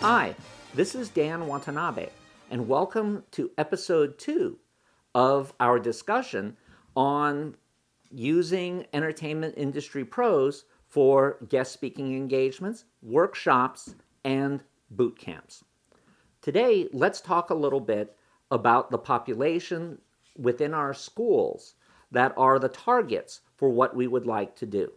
Hi, this is Dan Watanabe, and welcome to episode 2 of our discussion on using entertainment industry pros for guest speaking engagements, workshops, and boot camps. Today, let's talk a little bit about the population within our schools that are the targets for what we would like to do.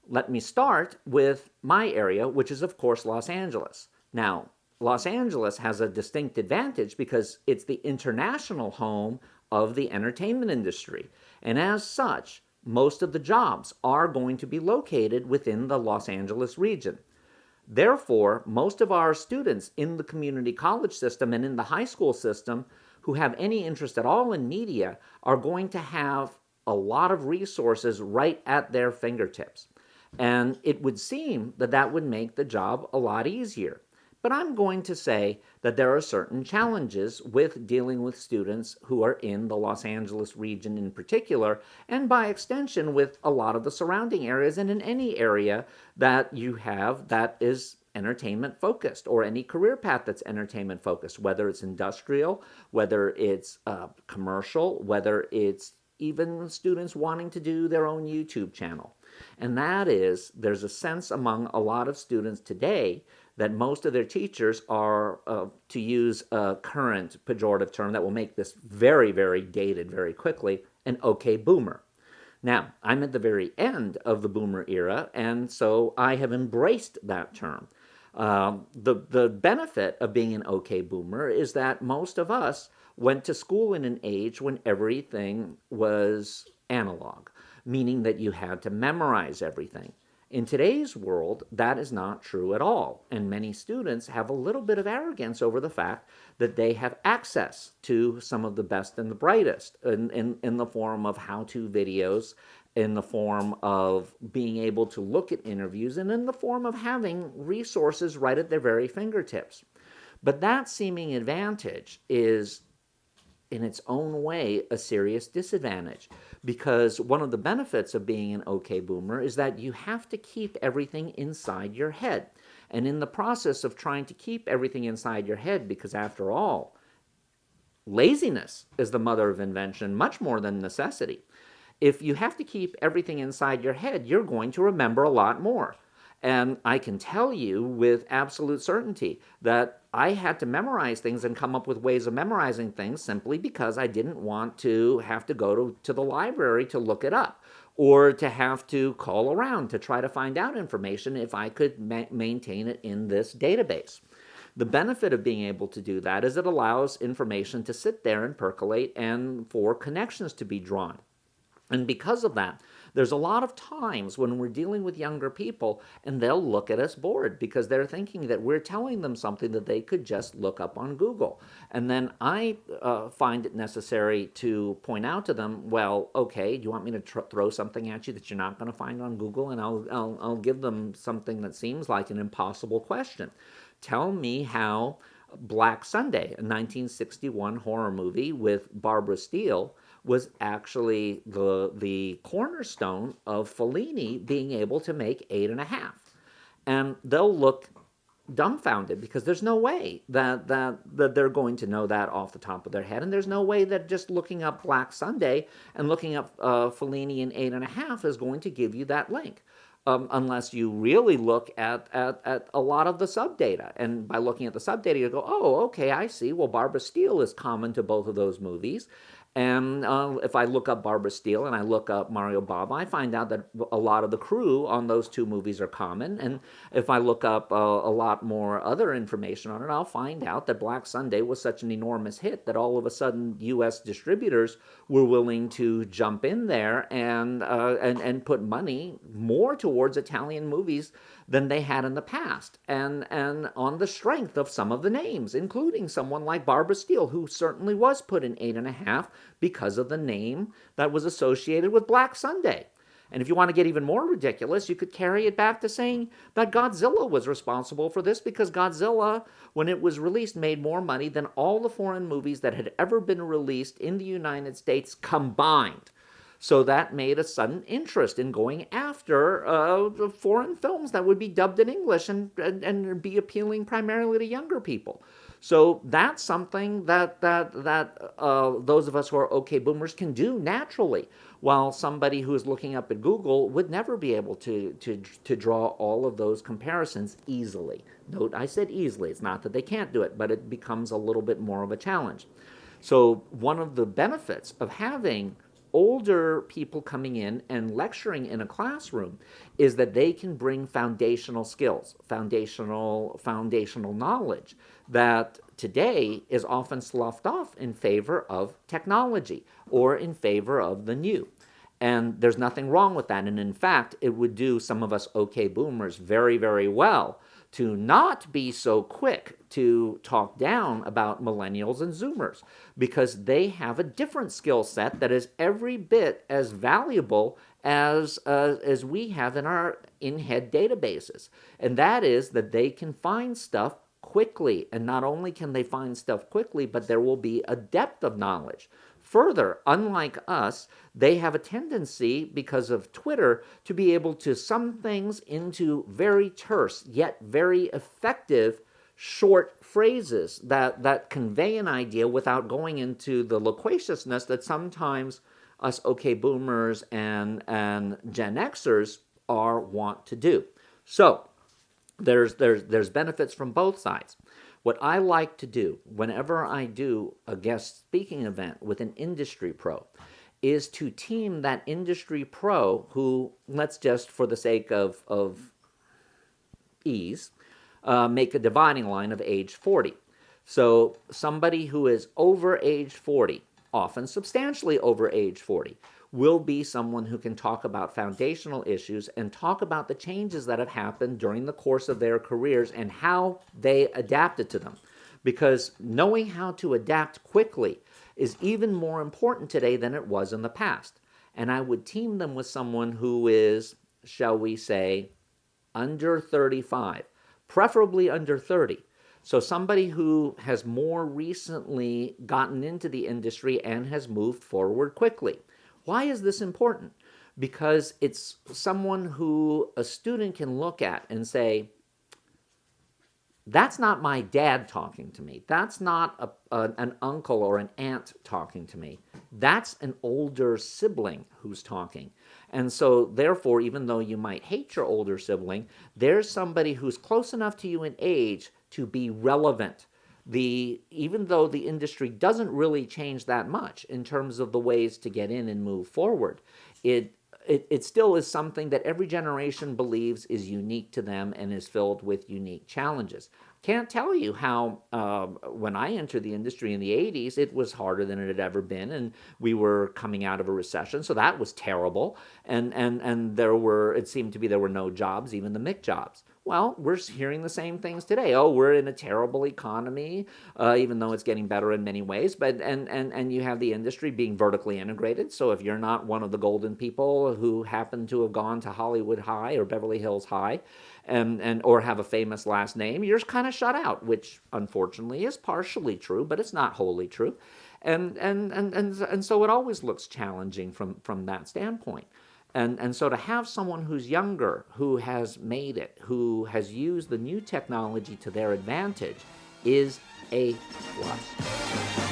Let me start with my area, which is, of course, Los Angeles. Now, Los Angeles has a distinct advantage because it's the international home of the entertainment industry. And as such, most of the jobs are going to be located within the Los Angeles region. Therefore, most of our students in the community college system and in the high school system who have any interest at all in media are going to have a lot of resources right at their fingertips. And it would seem that that would make the job a lot easier. But I'm going to say that there are certain challenges with dealing with students who are in the Los Angeles region in particular, and by extension with a lot of the surrounding areas and in any area that you have that is entertainment focused, or any career path that's entertainment focused, whether it's industrial, whether it's commercial, whether it's even students wanting to do their own YouTube channel. And that is, there's a sense among a lot of students today that most of their teachers are, to use a current pejorative term that will make this very, very dated very quickly, an okay boomer. Now, I'm at the very end of the boomer era, and so I have embraced that term. The benefit of being an okay boomer is that most of us went to school in an age when everything was analog, meaning that you had to memorize everything. In today's world, that is not true at all, and many students have a little bit of arrogance over the fact that they have access to some of the best and the brightest in the form of how-to videos, in the form of being able to look at interviews, and in the form of having resources right at their very fingertips. But that seeming advantage is in its own way a serious disadvantage, because one of the benefits of being an okay boomer is that you have to keep everything inside your head. And in the process of trying to keep everything inside your head, because after all, laziness is the mother of invention much more than necessity. If you have to keep everything inside your head, you're going to remember a lot more. And I can tell you with absolute certainty that I had to memorize things and come up with ways of memorizing things simply because I didn't want to have to go to the library to look it up, or to have to call around to try to find out information if I could maintain it in this database. The benefit of being able to do that is it allows information to sit there and percolate and for connections to be drawn. And because of that, there's a lot of times when we're dealing with younger people and they'll look at us bored because they're thinking that we're telling them something that they could just look up on Google. And then I find it necessary to point out to them, well, okay, do you want me to throw something at you that you're not going to find on Google? And I'll give them something that seems like an impossible question. Tell me how Black Sunday, a 1961 horror movie with Barbara Steele, was actually the cornerstone of Fellini being able to make 8.5. And they'll look dumbfounded because there's no way that they're going to know that off the top of their head. And there's no way that just looking up Black Sunday and looking up Fellini in 8.5 is going to give you that link. Unless you really look at a lot of the subdata. And by looking at the subdata, you go, oh, okay, I see. Well, Barbara Steele is common to both of those movies. And if I look up Barbara Steele and I look up Mario Bava, I find out that a lot of the crew on those two movies are common. And if I look up a lot more other information on it, I'll find out that Black Sunday was such an enormous hit that all of a sudden U.S. distributors were willing to jump in there and put money more towards Italian movies than they had in the past, and on the strength of some of the names, including someone like Barbara Steele, who certainly was put in 8.5 because of the name that was associated with Black Sunday. And if you want to get even more ridiculous, you could carry it back to saying that Godzilla was responsible for this because Godzilla, when it was released, made more money than all the foreign movies that had ever been released in the United States combined. So that made a sudden interest in going after foreign films that would be dubbed in English and be appealing primarily to younger people. So that's something that those of us who are okay boomers can do naturally, while somebody who is looking up at Google would never be able to draw all of those comparisons easily. Note, I said easily. It's not that they can't do it, but it becomes a little bit more of a challenge. So one of the benefits of having older people coming in and lecturing in a classroom is that they can bring foundational skills, foundational knowledge that today is often sloughed off in favor of technology or in favor of the new. And there's nothing wrong with that. And in fact, it would do some of us okay boomers very, very well to not be so quick to talk down about millennials and Zoomers, because they have a different skill set that is every bit as valuable as we have in our in-head databases. And that is that they can find stuff quickly. And not only can they find stuff quickly, but there will be a depth of knowledge. Further, unlike us, they have a tendency, because of Twitter, to be able to sum things into very terse, yet very effective, short phrases that convey an idea without going into the loquaciousness that sometimes us okay boomers and Gen Xers are wont to do. So there's benefits from both sides. What I like to do whenever I do a guest speaking event with an industry pro is to team that industry pro who, let's just for the sake of ease, make a dividing line of age 40. So somebody who is over age 40, often substantially over age 40, will be someone who can talk about foundational issues and talk about the changes that have happened during the course of their careers and how they adapted to them. Because knowing how to adapt quickly is even more important today than it was in the past. And I would team them with someone who is, shall we say, under 35, preferably under 30. So somebody who has more recently gotten into the industry and has moved forward quickly. Why is this important? Because it's someone who a student can look at and say, that's not my dad talking to me. That's not an uncle or an aunt talking to me. That's an older sibling who's talking. And so therefore, even though you might hate your older sibling, there's somebody who's close enough to you in age to be relevant. Even though the industry doesn't really change that much in terms of the ways to get in and move forward, it still is something that every generation believes is unique to them and is filled with unique challenges. Can't tell you how, when I entered the industry in the 80s, it was harder than it had ever been, and we were coming out of a recession, so that was terrible, and it seemed to be there were no jobs, even the MIC jobs. Well, we're hearing the same things today. Oh, we're in a terrible economy, even though it's getting better in many ways. But and you have the industry being vertically integrated. So if you're not one of the golden people who happen to have gone to Hollywood High or Beverly Hills High, and or have a famous last name, you're kind of shut out, which unfortunately is partially true, but it's not wholly true. And so it always looks challenging from that standpoint. And so to have someone who's younger, who has made it, who has used the new technology to their advantage, is a plus.